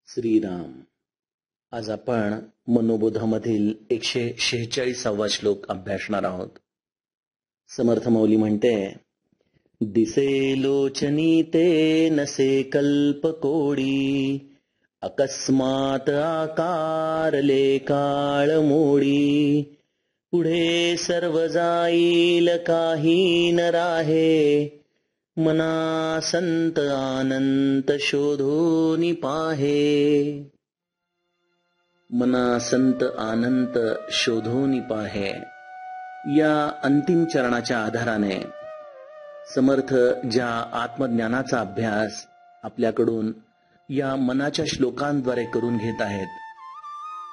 श्रीराम. आज आपण मनोबोधामधील 146वा श्लोक अभ्यासणार आहोत. समर्थ माऊली म्हणते, दिसे लोचनी ते नसे कल्प कोडी, अकस्मात आकारले काळ मोडी, पुढे सर्व जाईल काही न राहे, मना संत अनंत शोधोनी पाहे. मना संत अनंत शोधोनी पाहे या अंतिम चरणाच्या आधाराने समर्थ ज्या आत्मज्ञानाचा अभ्यास आपल्याकडून या मनाच्या श्लोकांद्वारे करून घेत आहेत,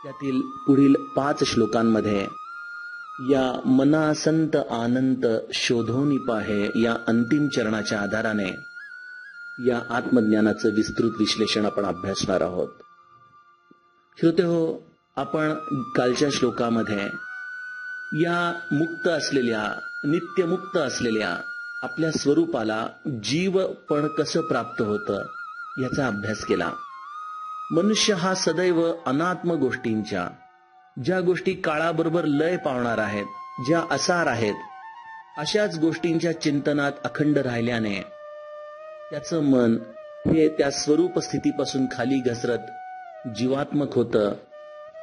त्यातील पुढील 5 श्लोकांमध्ये या मना संत आनंत शोधोनी पाहे या अंतिम चरणाच्या आधाराने या आत्मज्ञानाचं विस्तृत विश्लेषण आपण अभ्यासणार आहोत. श्रोतेहो, आपण कालच्या श्लोकामध्ये या मुक्त असलेल्या, नित्यमुक्त असलेल्या आपल्या स्वरूपाला जीवपण कसं प्राप्त होतं याचा अभ्यास केला. मनुष्य हा सदैव अनात्म गोष्टींच्या, ज्या गोष्टी काळाबरोबर लय पावणार आहेत, ज्या असार आहेत, अशाच गोष्टींच्या चिंतनात अखंड राहिल्याने त्याचं मन हे त्या स्वरूप स्थितीपासून खाली घसरत जीवात्मक होतं.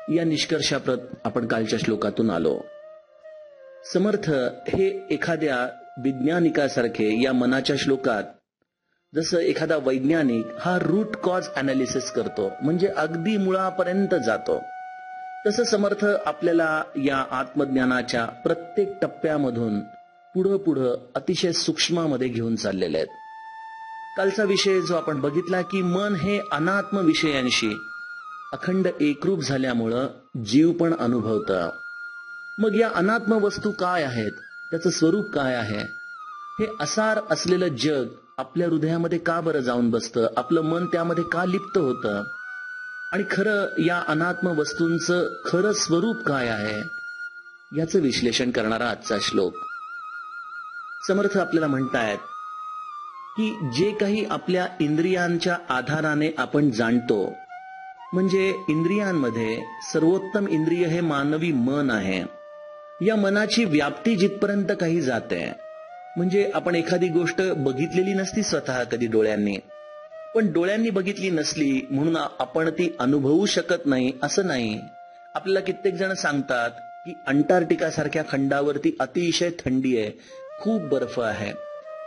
या निष्कर्षाप्रत आपण कालच्या श्लोकातून आलो. समर्थ हे एखाद्या वैज्ञानिकासारखे या मनाच्या श्लोकात, जसं एखादा वैज्ञानिक हा रूट कॉज अनालिसिस करतो, म्हणजे अगदी मुळापर्यंत जातो, तसं समर्थ आपल्याला या आत्मज्ञानाच्या प्रत्येक टप्प्यामधून पुढं अतिशय सूक्ष्मामध्ये घेऊन चाललेले आहेत. कालचा विषय जो आपण बघितला की मन हे अनात्म विषयांशी अखंड एकरूप झाल्यामुळं जीव पण अनुभवतं. मग या अनात्म वस्तू काय आहेत, त्याचं स्वरूप काय आहे, हे असार असलेलं जग आपल्या हृदयामध्ये का बरं जाऊन बसतं, आपलं मन त्यामध्ये का लिप्त होतं, आणि खरं या अनात्म वस्तूंचं खरं स्वरूप काय आहे याचं विश्लेषण करणारा आजचा श्लोक. समर्थ आपल्याला म्हणतायत की जे काही आपल्या इंद्रियांच्या आधाराने आपण जाणतो, म्हणजे इंद्रियांमध्ये सर्वोत्तम इंद्रिय हे मानवी मन आहे. या मनाची व्याप्ती जिथपर्यंत काही जाते, म्हणजे आपण एखादी गोष्ट बघितलेली नसती स्वतः कधी डोळ्यांनी, पण डोळ्यांनी बघितली नसली म्हणून आपण ती अनुभवू शकत नाही असं नाही. आपल्याला कित्येक जण सांगतात की अंटार्क्टिका सारख्या खंडावरती अतिशय थंडी आहे, खूप बर्फ आहे.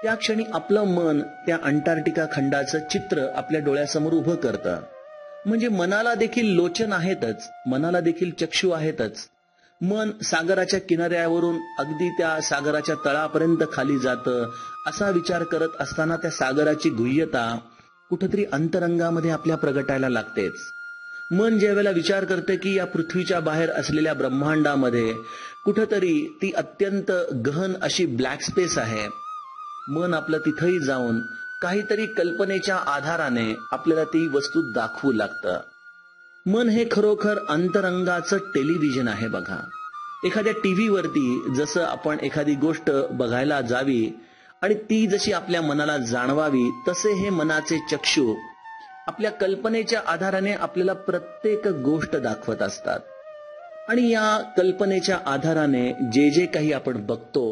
त्या क्षणी आपलं मन त्या अंटार्क्टिका खंडाचं चित्र आपल्या डोळ्यासमोर उभं करतं. म्हणजे मनाला देखील लोचन आहेतच, मनाला देखील चक्षु आहेतच. मन सागराच्या किनाऱ्यावरून अगदी त्या सागराच्या तळापर्यंत खाली जातं. असा विचार करत असताना त्या सागराची गुह्यता कुठेतरी अंतरंगामध्ये आपल्या प्रगटायला लागतेच. मन ज्या वेळेला विचार करते की या पृथ्वीच्या बाहेर असलेल्या ब्रह्मांडामध्ये कुठेतरी ती अत्यंत गहन अशी ब्लॅक स्पेस आहे, मन आपलं तिथंही जाऊन काहीतरी कल्पनेच्या आधाराने आपल्याला ती वस्तू दाखवू लागतं. मन हे खरोखर अंतरंगाचं टेलिव्हिजन आहे बघा. एखाद्या टीव्हीवरती जसं आपण एखादी गोष्ट बघायला जावी आणि ती जशी आपल्या मनाला जाणवावी, तसे हे मनाचे चक्षु आपल्या कल्पनेच्या आधाराने आपल्याला प्रत्येक गोष्ट दाखवत असतात. आणि या कल्पनेच्या आधाराने जे जे काही आपण बघतो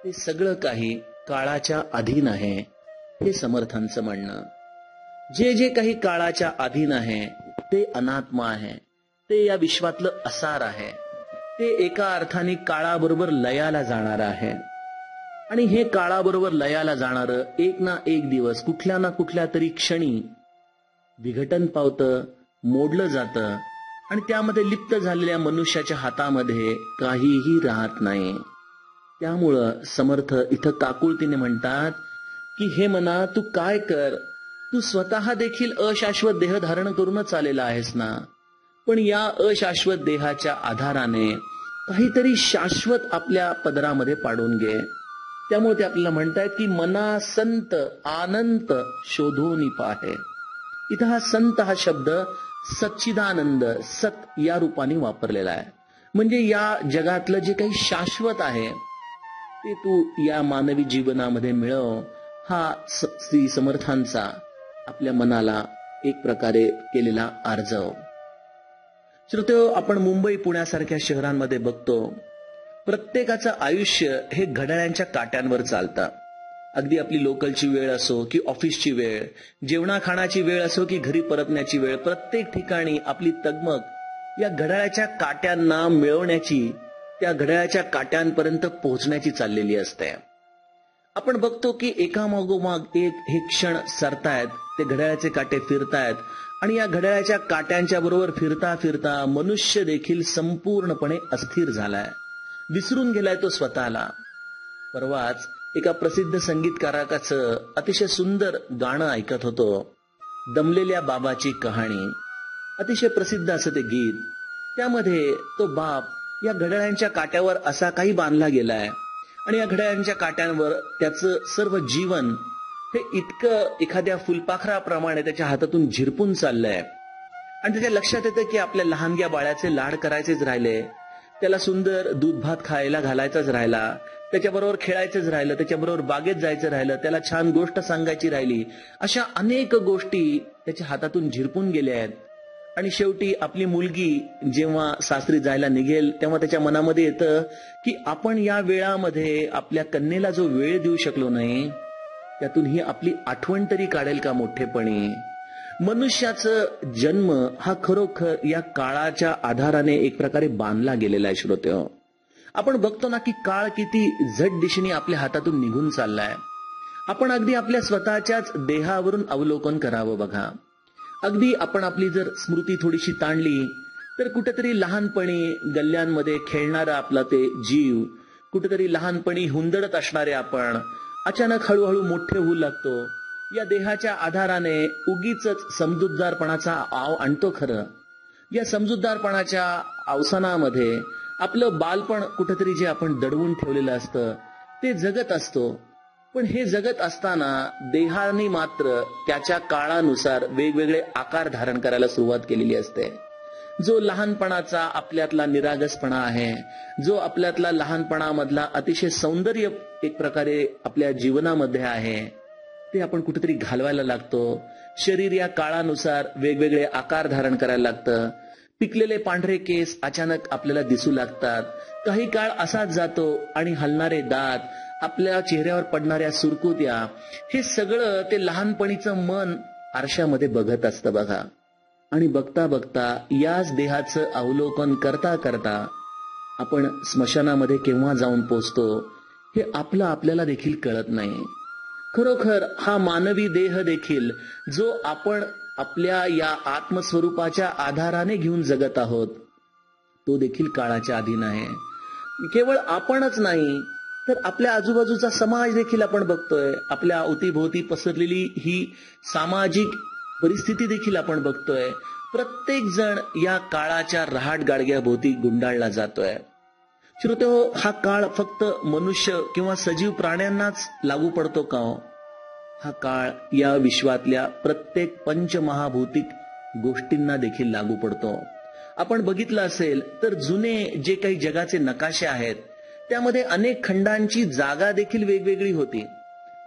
ते सगळं काही काळाच्या अधीन आहे, हे समर्थांचं म्हणणं. जे जे काही काळाच्या अधीन आहे ते अनात्मा आहे, ते या विश्वातलं असार आहे, ते एका अर्थाने काळाबरोबर लयाला जाणार आहे. आणि हे काळाबरोबर लयाला जाणारं एक ना एक दिवस कुठल्या ना कुठल्या तरी क्षणी विघटन पावतं, मोडलं जातं, आणि त्यामध्ये लिप्त झालेल्या मनुष्याच्या हातामध्ये काहीही राहत नाही. त्यामुळं समर्थ इथं काकुळतीने म्हणतात की हे मना, तू काय कर, तू स्वतः देखील अशाश्वत देह धारण करूनच आलेला आहेस ना, पण या अशाश्वत देहाच्या आधाराने काहीतरी शाश्वत आपल्या पदरामध्ये पाडून घे. त्यामुळे ते आपल्याला म्हणतायत की मना संत अनंत शोधोनी पाहे. इथं हा संत हा शब्द सच्चिदानंद, सत या रूपाने वापरलेला आहे. म्हणजे या जगातलं जे काही शाश्वत आहे ते तू या मानवी जीवनामध्ये मिळव, हा श्री समर्थांचा आपल्या मनाला एक प्रकारे केलेला आर्जव. श्रोतेहो, आपण मुंबई पुण्यासारख्या शहरांमध्ये बघतो प्रत्येकाचं आयुष्य हे घड्याळांच्या काट्यांवर चालतं. अगदी आपली लोकलची वेळ असो की ऑफिसची वेळ, जेवणाखाण्याची वेळ असो की घरी परतण्याची वेळ, प्रत्येक ठिकाणी आपली तगमग या घड्याळाच्या काट्यांना मिळवण्याची, त्या घड्याळाच्या काट्यांपर्यंत पोहोचण्याची चाललेली असते. आपण बघतो की एकामागोमाग एक हे क्षण सरतायत, ते घड्याळाचे काटे फिरतायत आणि या घड्याळाच्या काट्यांच्या बरोबर फिरता फिरता मनुष्य देखील संपूर्णपणे अस्थिर झालाय, विसरून गेलाय तो स्वतःला. परवाच एका प्रसिद्ध संगीतकाराचं अतिशय सुंदर गाणं ऐकत होतो, दमलेल्या बाबाची कहाणी. अतिशय प्रसिद्ध असं ते गीत. त्यामध्ये तो बाप या घड्याळांच्या काट्यावर असा काही बांधला गेलाय आणि या घड्याळांच्या काट्यांवर त्याचं सर्व जीवन हे इतकं एखाद्या फुलपाखराप्रमाणे त्याच्या हातातून झिरपून चाललंय. आणि त्याच्या लक्षात येतं की आपल्या लहानग्या बाळाचे लाड करायचेच राहिले, त्याला सुंदर दूध भात खायला घालायचाच राहिला, त्याच्याबरोबर खेळायचंच राहिलं, त्याच्याबरोबर बागेत जायचं राहिलं, त्याला छान गोष्ट सांगायची राहिली. अशा अनेक गोष्टी त्याच्या हातातून झिरपून गेल्या आहेत. आणि शेवटी आपली मुलगी जेव्हा सासरी जायला निघेल तेव्हा त्याच्या मनामध्ये येतं की आपण या वेळामध्ये आपल्या कन्येला जो वेळ देऊ शकलो नाही, त्यातून ही आपली आठवण तरी काढेल का मोठेपणी. मनुष्याचं जन्म हा खरोखर या काळाच्या आधाराने एक प्रकारे बांधला गेलेला आहे. श्रोतेहो, आपण बघतो ना की काळ किती झट दिशेने आपल्या हातातून निघून चाललाय. आपण अगदी आपल्या स्वतःच्याच देहावरून अवलोकन करावं बघा. अगदी आपण आपली जर स्मृती थोडीशी ताणली तर कुठेतरी लहानपणी गल्ल्यांमध्ये खेळणारा आपला ते जीव, कुठेतरी लहानपणी हुंदडत असणारे आपण अचानक हळूहळू मोठे होऊ लागतो. या देहाच्या आधाराने उगीच समजूतदारपणाचा आव आणतो. खरं या समजूतदारपणाच्या अवसानामध्ये आपलं बालपण कुठेतरी जे आपण दडवून ठेवलेलं असतं ते जगत असतो. पण हे जगत असताना देहाने मात्र त्याच्या काळानुसार वेगवेगळे आकार धारण करायला सुरुवात केलेली असते. जो लहानपणाचा आपल्यातला निरागसपणा आहे, जो आपल्यातला लहानपणामधला अतिशय सौंदर्य एक प्रकारे आपल्या जीवनामध्ये आहे, ते आपण कुठेतरी घालवायला लागतो. शरीर या काळानुसार वेगवेगळे आकार धारण करायला लागतं. पिकलेले पांढरे केस अचानक आपल्याला दिसू लागतात. काही काळ असाच जातो आणि हलणारे दात, आपल्या चेहऱ्यावर पडणाऱ्या सुरकुत्या, हे सगळं ते लहानपणीचं मन आरशामध्ये बघत असतं बघा. आणि बघता बघता याच देहाचं अवलोकन करता करता आपण स्मशानामध्ये केव्हा जाऊन पोचतो हे आपल्याला देखील कळत नाही. खरोखर हा मानवी देह देखील जो आपण आपल्या या आत्मस्वरूपाच्या आधाराने घेऊन जगत आहोत, तो देखील काळाच्या अधीन आहे. केवळ आपणच नाही तर आपल्या आजूबाजूचा समाज देखील आपण बघतोय. आपल्या अवतीभोवती पसरलेली ही सामाजिक परिस्थिती देखील आपण बघतोय. प्रत्येक जण या काळाच्या रहाट गाडग्याभोवती गुंडाळला जातोय. श्रोतेहो, हा काळ फक्त मनुष्य किंवा सजीव प्राण्यांनाच लागू पडतो का हो? हा काळ या विश्वातल्या प्रत्येक पंचमहाभौतिक गोष्टींना देखील लागू पडतो. आपण बघितलं असेल तर जुने जे काही जगाचे नकाशे आहेत त्यामध्ये अनेक खंडांची जागा देखील वेगवेगळी होती.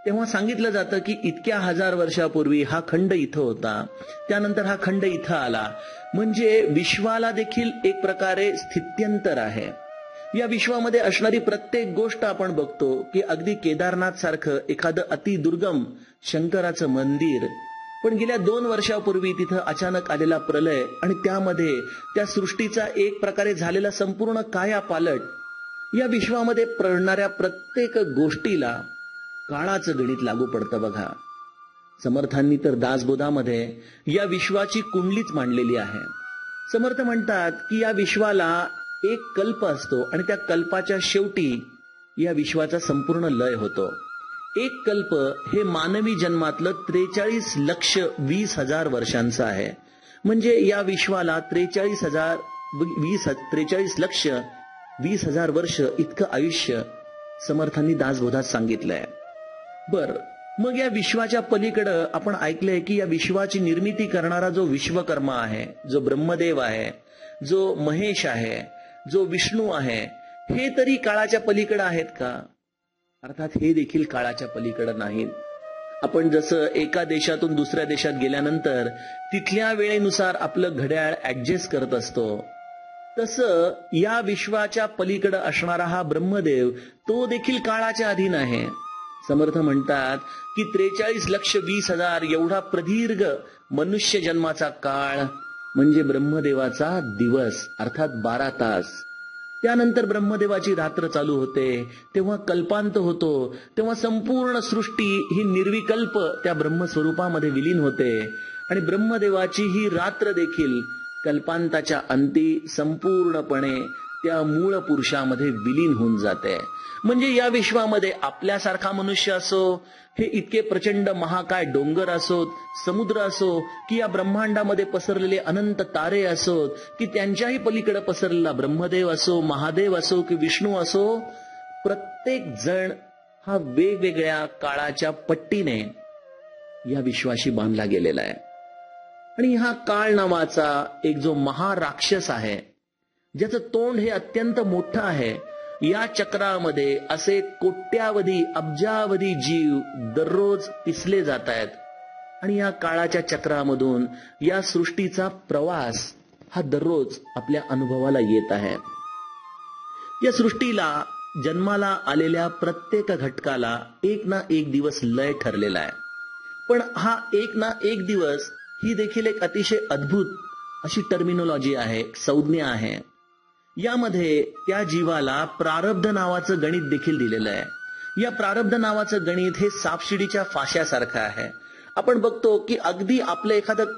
तेव्हा सांगितलं जातं की इतक्या हजार वर्षापूर्वी हा खंड इथं होता, त्यानंतर हा खंड इथं आला. म्हणजे विश्वाला देखील एक प्रकारे स्थित्यंतर आहे. या विश्वामध्ये असणारी प्रत्येक गोष्ट आपण बघतो की अगदी केदारनाथ सारखं एखादं अतिदुर्गम शंकराचं मंदिर, पण गेल्या 2 वर्षापूर्वी तिथं अचानक आलेला प्रलय आणि त्यामध्ये त्या सृष्टीचा एक प्रकारे झालेला संपूर्ण कायापालट, या विश्वामध्ये पडणाऱ्या प्रत्येक गोष्टीला काळाचं गणित लागू पडतं बघा. समर्थांनी तर दासबोधामध्ये या विश्वाची कुंडलीच मांडलेली आहे. समर्थ म्हणतात की या विश्वाला एक कल्प असतो आणि त्या कल्पाच्या शेवटी या विश्वाचा संपूर्ण लय होतो. एक कल्प हे मानवी जन्मातलं 43,20,000 वर्षांचं आहे. म्हणजे या विश्वाला 43,20,000 वर्ष इतकं आयुष्य समर्थांनी दासबोधात सांगितलंय. बर, मग या विश्वाच्या पलीकडं आपण ऐकलंय की या विश्वाची निर्मिती करणारा जो विश्वकर्मा आहे, जो ब्रह्मदेव आहे, जो महेश आहे, जो विष्णू आहे, हे तरी काळाच्या पलीकडे आहेत का? अर्थात हे देखील काळाच्या पलीकडे नाहीत. आपण जसं एका देशातून दुसऱ्या देशात गेल्यानंतर तिथल्या वेळेनुसार आपलं घड्याळ ऍडजस्ट करत असतो, तसं या विश्वाच्या पलीकडे असणारा हा ब्रह्मदेव तो देखील काळाच्या अधीन आहे. समर्थ म्हणतात की 43,20,000 एवढा प्रदीर्घ मनुष्य जन्माचा काळ म्हणजे ब्रह्मदेवाचा दिवस अर्थात 12 तास. त्यानंतर ब्रह्मदेवाची रात्र चालू होते, तेव्हा कल्पांत होतो, तेव्हा संपूर्ण सृष्टी ही निर्विकल्प त्या ब्रह्मस्वरूपामध्ये विलीन होते आणि ब्रह्मदेवाची ही रात्र देखील कल्पांताच्या अंती संपूर्णपणे त्या मूळ पुरुषामध्ये विलीन होऊन जाते. म्हणजे या विश्वामध्ये आपल्यासारखा मनुष्य असो, हे इतके प्रचंड महाकाय डोंगर असोत, समुद्र असो, की या ब्रह्मांडामध्ये पसरलेले अनंत तारे असोत, की त्यांच्याही पलीकडे पसरलेला ब्रह्मदेव असो, महादेव असो की विष्णू असो, प्रत्येक जण हा वेगवेगळ्या काळाच्या पट्टीने या विश्वाशी बांधला गेलेला आहे. आणि हा काळ नावाचा एक जो महाराक्षस आहे, ज्याचं तोंड हे अत्यंत मोठं आहे, या चक्रामध्ये असे कोट्यावधी अब्जावधी जीव दररोज पिसले जात आहेत. आणि या काळाच्या चक्रामधून या सृष्टीचा प्रवास हा दररोज आपल्या अनुभवाला येत आहे. या सृष्टीला जन्माला आलेल्या प्रत्येक घटकाला एक ना एक दिवस लय ठरलेला आहे. पण हा एक ना एक दिवस ही देखील एक अतिशय अद्भुत अशी टर्मिनॉलॉजी आहे, संज्ञा आहे. यामध्ये त्या जीवाला प्रारब्ध नावाचं गणित देखील दिलेलं आहे. या प्रारब्ध नावाचं गणित हे सापशिडीच्या फाश्यासारखं आहे. आपण बघतो की अगदी आपलं एखादं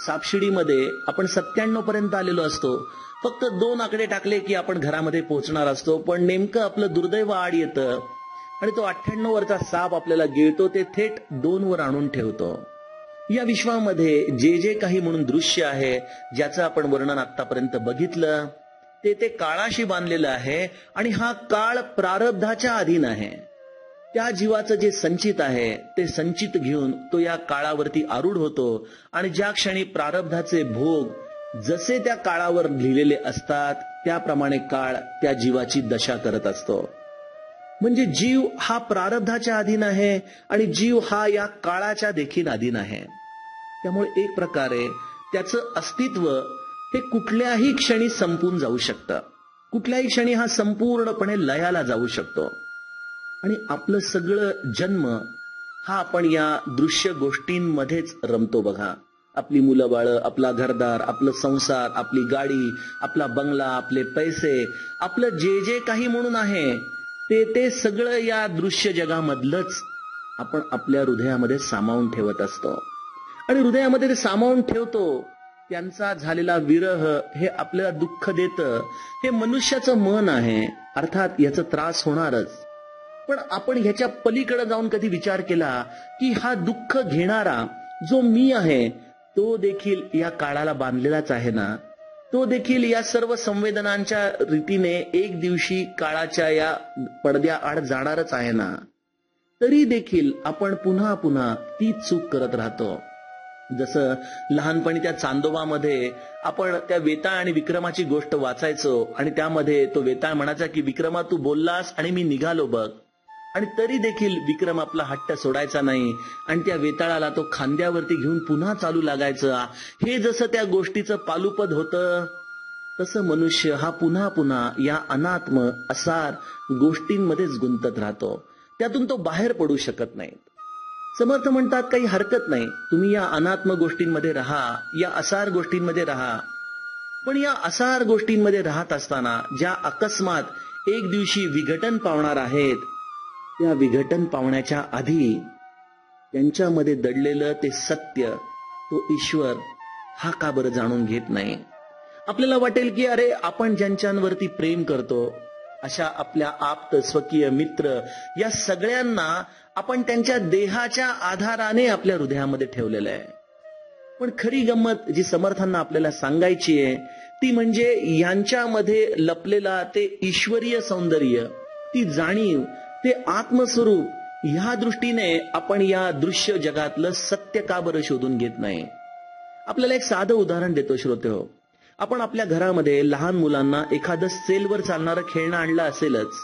सापशिडीमध्ये आपण 97 पर्यंत आलेलो असतो, फक्त 2 आकडे टाकले की आपण घरामध्ये पोहोचणार असतो, पण नेमकं आपलं दुर्दैव आड येतं आणि तो 98 वरचा साप आपल्याला गिळतो, ते थेट 2 वर आणून ठेवतो. या विश्वामध्ये जे जे काही म्हणून दृश्य आहे, ज्याचं आपण वर्णन आतापर्यंत बघितलं, ते काळाशी बांधलेलं आहे. आणि हा काळ प्रारब्धाच्या अधीन आहे. त्या जीवाचं जे संचित आहे ते संचित घेऊन तो या काळावरती आरूढ होतो आणि ज्या क्षणी प्रारब्धाचे भोग जसे त्या काळावर लिहिलेले असतात त्याप्रमाणे काळ त्या जीवाची दशा करत असतो. म्हणजे जीव हा प्रारब्धाच्या अधीन आहे आणि जीव हा या काळाच्या देखील अधीन आहे. त्यामुळे एक प्रकारे त्याचं अस्तित्व हे कुठल्याही क्षणी संपून जाऊ शकतं, कुठल्याही क्षणी हा संपूर्णपणे लयाला जाऊ शकतो. आणि आपलं सगळं जन्म हा आपण या दृश्य गोष्टींमध्येच रमतो बघा. आपली मुलं बाळं, आपला घरदार, आपलं संसार, आपली गाडी, आपला बंगला, आपले पैसे, आपलं जे जे काही म्हणून आहे ते सगळं या दृश्य जगामधलंच आपण आपल्या हृदयामध्ये सामावून ठेवत असतो. आणि हृदयामध्ये ते सामावून ठेवतो, त्यांचा झालेला विरह हे आपल्याला दुःख देतं. हे मनुष्याचं मन आहे, अर्थात याचा त्रास होणारच. पण आपण ह्याच्या पलीकडे जाऊन कधी विचार केला की हा दुःख घेणारा जो मी आहे तो देखील या काळाला बांधलेलाच आहे ना, तो देखील या सर्व संवेदनांच्या रीतीने एक दिवशी काळाच्या या पडद्याआड जाणारच आहे ना. तरी देखील आपण पुन्हा पुन्हा तीच चूक करत राहतो. जसं लहानपणी त्या चांदोबामध्ये आपण त्या वेताळ आणि विक्रमाची गोष्ट वाचायचो आणि त्यामध्ये तो वेताळ म्हणायचा की विक्रमा तू बोललास आणि मी निघालो बघ. आणि तरी देखील विक्रम आपला हट्ट सोडायचा नाही आणि त्या वेताळाला तो खांद्यावरती घेऊन पुन्हा चालू लागायचा. हे जसं त्या गोष्टीचं पालुपद होतं, तसं मनुष्य हा पुन्हा पुन्हा या अनात्म असार गोष्टींमध्येच गुंतत राहतो. त्यातून तो बाहेर पडू शकत नाही. समर्थ म्हणतात काही हरकत नाही, तुम्ही या अनात्म गोष्टींमध्ये राहा, या असार गोष्टींमध्ये राहा. पण या असार गोष्टींमध्ये राहत असताना ज्या अकस्मात एक दिवशी विघटन पावणार आहेत, त्या विघटन पावण्याच्या आधी त्यांच्यामध्ये दडलेलं ते सत्य, तो ईश्वर हा का बरं जाणून घेत नाही. आपल्याला वाटेल की अरे आपण ज्यांच्यावरती प्रेम करतो अशा आपल्या आप्त स्वकीय मित्र या सगळ्यांना आपण त्यांच्या देहाच्या आधाराने आपल्या हृदयामध्ये ठेवलेलं आहे. पण खरी गंमत जी समर्थांना आपल्याला सांगायची आहे ती म्हणजे यांच्यामध्ये लपलेला ते ईश्वरीय सौंदर्य, ती जाणीव, ते आत्मस्वरूप, ह्या दृष्टीने आपण या दृश्य जगातलं सत्य का बरं शोधून घेत नाही. आपल्याला एक साधं उदाहरण देतो श्रोतेहो. आपण आपल्या घरामध्ये लहान मुलांना एखादं सेलवर चालणारं खेळणं आणलं असेलच.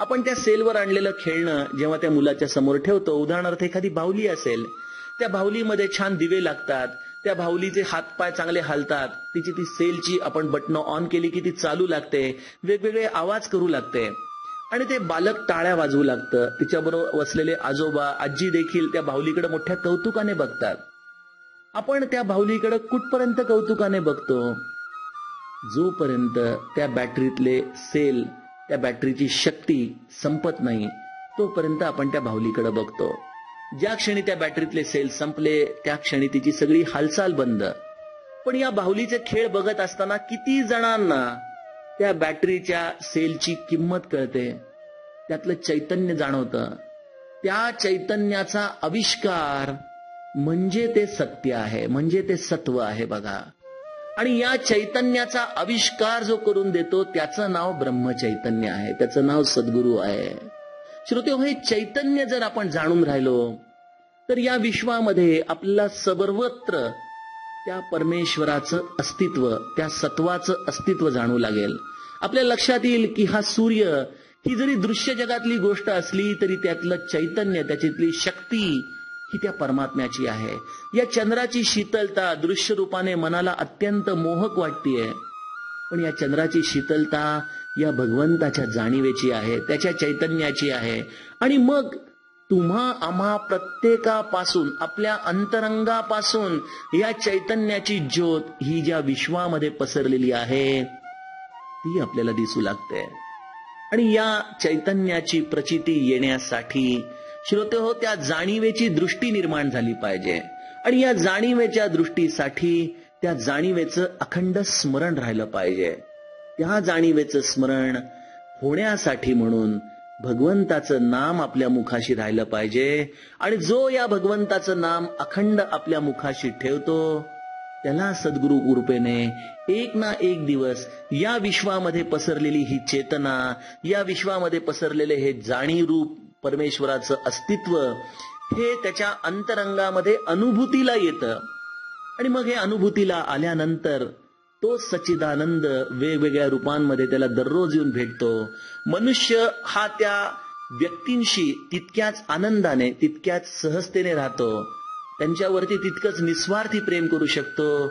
आपण त्या सेलवर आणलेलं खेळणं जेव्हा त्या मुलाच्या समोर ठेवतो, उदाहरणार्थ एखादी बाहुली असेल, त्या बाहुलीमध्ये छान दिवे लागतात, त्या बाहुलीचे हातपाय चांगले हालतात, तिची ती सेलची आपण बटणं ऑन केली की ती चालू लागते, वेगवेगळे आवाज करू लागते आणि ते बालक टाळ्या वाजवू लागतं. तिच्याबरोबर बसलेले आजोबा आजी देखील त्या बाहुलीकडे मोठ्या कौतुकाने बघतात. आपण त्या बाहुलीकडे कुठपर्यंत कौतुकाने बघतो? जोपर्यंत त्या बॅटरीतले सेल, त्या बॅटरीची शक्ती संपत नाही तोपर्यंत आपण त्या बाहुलीकडे बघतो. ज्या क्षणी त्या बॅटरीतले सेल संपले त्या क्षणी तिची सगळी हालचाल बंद. पण या बाहुलीचे खेळ बघत असताना किती जणांना त्या बॅटरीच्या सेलची किंमत कळते, त्यातलं चैतन्य जाणवतं. त्या चैतन्याचा आविष्कार म्हणजे ते सत्य आहे, म्हणजे ते सत्व आहे बघा. आणि या चैतन्याचा आविष्कार जो करून देतो त्याचं नाव ब्रह्मचैतन्य आहे, त्याचं नाव सद्गुरू आहे. श्रोते, हे चैतन्य जर आपण जाणून राहिलो तर या विश्वामध्ये आपल्याला सर्वत्र त्या परमेश्वराचं अस्तित्व, त्या सत्वाचं अस्तित्व जाणू लागेल. आपल्या लक्षात येईल की हा सूर्य ही जरी दृश्य जगातली गोष्ट असली तरी त्यातलं चैतन्य, त्याच्यातली शक्ती ही त्या परमात्म्याची आहे. या चंद्राची शीतलता दृश्य रूपाने मनाला अत्यंत मोहक वाटतेय, पण या चंद्राची शीतलता या भगवंताच्या जाणीवेची आहे, त्याच्या चैतन्याची आहे. आणि मग तुम्हा आम्हा प्रत्येकापासून, आपल्या अंतरंगापासून या चैतन्याची ज्योत ही ज्या विश्वामध्ये पसरलेली आहे ती आपल्याला दिसू लागते. आणि या चैतन्याची प्रचिती येण्यासाठी श्रोते हो, त्या जाणीवेची दृष्टी निर्माण झाली पाहिजे. आणि या जाणीवेच्या दृष्टीसाठी त्या जाणीवेचं अखंड स्मरण राहिलं पाहिजे. त्या जाणीवेचं स्मरण होण्यासाठी म्हणून भगवंताचं नाम आपल्या मुखाशी राहिलं पाहिजे. आणि जो या भगवंताचं नाम अखंड आपल्या मुखाशी ठेवतो त्याला सद्गुरु कृपेने एक ना एक दिवस या विश्वामध्ये पसरलेली ही चेतना, या विश्वामध्ये पसरलेले हे जाणीव रूप परमेश्वराचं अस्तित्व हे त्याच्या अंतरंगामध्ये अनुभूतीला येतं. आणि मग हे अनुभूतीला आल्यानंतर तो सच्चिदानंद वेगवेगळ्या रूपांमध्ये त्याला दररोज येऊन भेटतो. मनुष्य हा त्या व्यक्तींशी तितक्याच आनंदाने, तितक्याच सहजतेने राहतो, त्यांच्यावरती तितकंच निस्वार्थी प्रेम करू शकतो,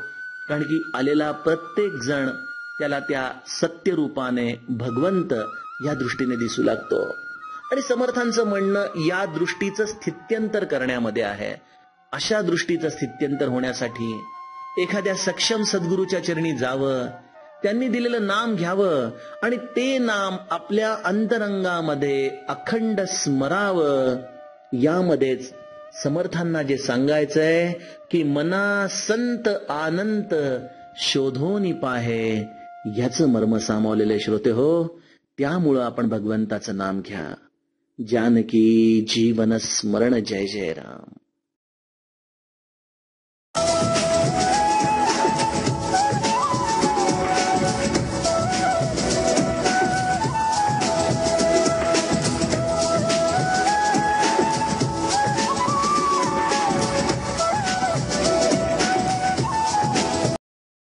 कारण की आलेला प्रत्येक जण त्याला त्या सत्य रूपाने भगवंत या दृष्टीने दिसू लागतो. आणि समर्थांचं म्हणणं या दृष्टीचं स्थित्यंतर करण्यामध्ये आहे. अशा दृष्टीचं स्थित्यंतर होण्यासाठी एखाद्या सक्षम सद्गुरूच्या चरणी जावं, त्यांनी दिलेलं नाम घ्यावं आणि ते नाम आपल्या अंतरंगामध्ये अखंड स्मरावं. यामध्येच समर्थांना जे सांगायचंय की मना संत आनंत शोधोनी पाहे, याचं मर्म सामावलेलं श्रोते हो. त्यामुळं आपण भगवंताचं नाम घ्या. जानकी जीवन स्मरण. जय जय राम.